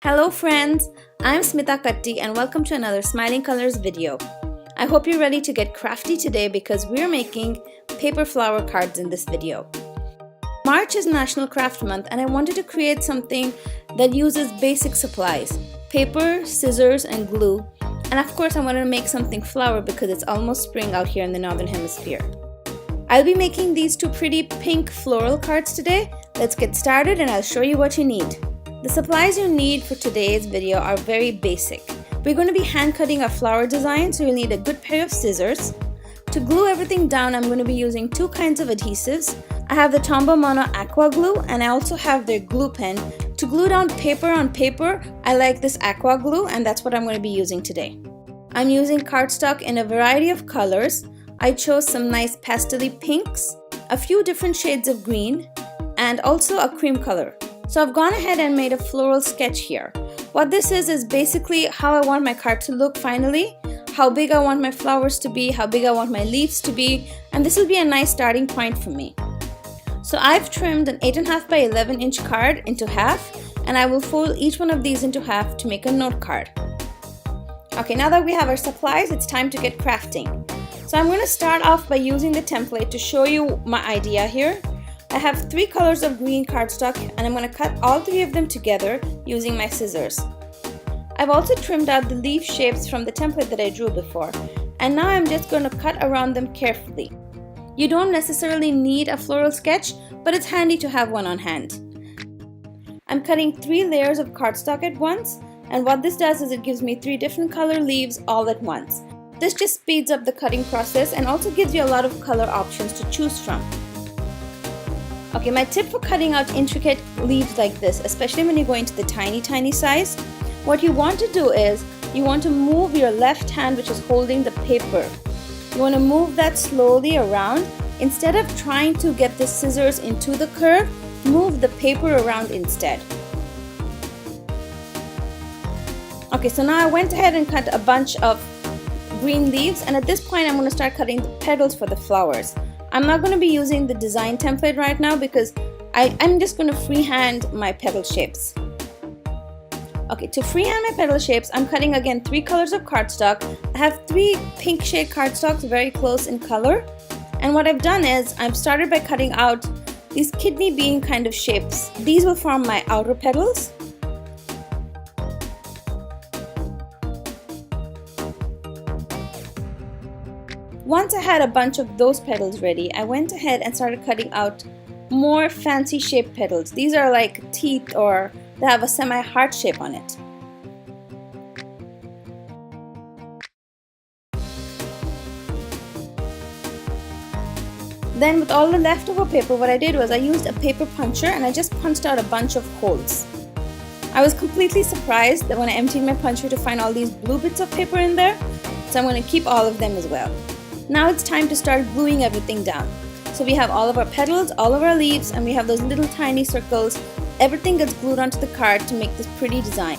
Hello friends, I'm Smita Katti and welcome to another Smiling Colors video. I hope you're ready to get crafty today because we're making paper flower cards in this video. March is National Craft Month and I wanted to create something that uses basic supplies, paper, scissors and glue, and of course I wanted to make something flower because it's almost spring out here in the Northern Hemisphere. I'll be making these two pretty pink floral cards today. Let's get started and I'll show you what you need. The supplies you need for today's video are very basic. We're going to be hand cutting our flower design, so you'll need a good pair of scissors. To glue everything down, I'm going to be using two kinds of adhesives. I have the Tombow Mono Aqua Glue and I also have their glue pen. To glue down paper on paper, I like this aqua glue and that's what I'm going to be using today. I'm using cardstock in a variety of colors. I chose some nice pastel-y pinks, a few different shades of green, and also a cream color. So I've gone ahead and made a floral sketch here. What this is basically how I want my card to look finally, how big I want my flowers to be, how big I want my leaves to be, and this will be a nice starting point for me. So I've trimmed an 8.5 by 11 inch card into half, and I will fold each one of these into half to make a note card. Okay, now that we have our supplies, it's time to get crafting. So I'm going to start off by using the template to show you my idea here. I have three colors of green cardstock and I'm going to cut all three of them together using my scissors. I've also trimmed out the leaf shapes from the template that I drew before, and now I'm just going to cut around them carefully. You don't necessarily need a floral sketch, but it's handy to have one on hand. I'm cutting 3 layers of cardstock at once, and what this does is it gives me 3 different color leaves all at once. This just speeds up the cutting process and also gives you a lot of color options to choose from. Okay, my tip for cutting out intricate leaves like this, especially when you're going to the tiny size, what you want to do is you want to move your left hand, which is holding the paper. You want to move that slowly around. Instead of trying to get the scissors into the curve, move the paper around instead. Okay, so now I went ahead and cut a bunch of green leaves, and at this point I'm going to start cutting the petals for the flowers. I'm not going to be using the design template right now because I'm just going to freehand my petal shapes. Okay, to freehand my petal shapes, I'm cutting again 3 colors of cardstock. I have 3 pink shade cardstocks very close in color. And what I've done is I've started by cutting out these kidney bean kind of shapes. These will form my outer petals. Once I had a bunch of those petals ready, I went ahead and started cutting out more fancy shaped petals. These are like teeth, or they have a semi-heart shape on it. Then with all the leftover paper, what I did was I used a paper puncher and I just punched out a bunch of holes. I was completely surprised that when I emptied my puncher to find all these blue bits of paper in there, so I'm going to keep all of them as well. Now it's time to start gluing everything down. So we have all of our petals, all of our leaves, and we have those little tiny circles. Everything gets glued onto the card to make this pretty design.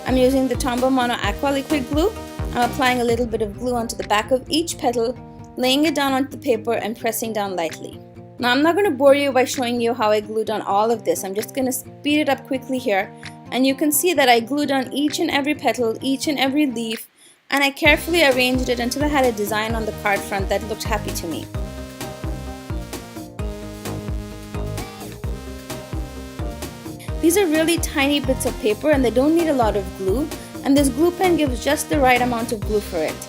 I'm using the Tombow Mono Aqua Liquid Glue. I'm applying a little bit of glue onto the back of each petal, laying it down onto the paper and pressing down lightly. Now I'm not going to bore you by showing you how I glued on all of this. I'm just going to speed it up quickly here. And you can see that I glued on each and every petal, each and every leaf, and I carefully arranged it until I had a design on the card front that looked happy to me. These are really tiny bits of paper and they don't need a lot of glue, and this glue pen gives just the right amount of glue for it.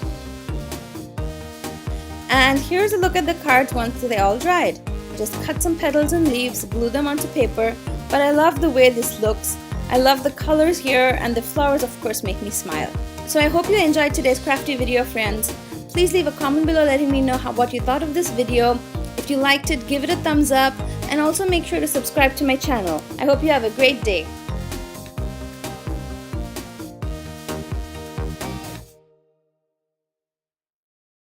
And here's a look at the cards once they all dried. Just cut some petals and leaves, glue them onto paper, but I love the way this looks. I love the colors here, and the flowers of course make me smile. So I hope you enjoyed today's crafty video, friends. Please leave a comment below letting me know what you thought of this video. If you liked it, give it a thumbs up, and also make sure to subscribe to my channel. I hope you have a great day.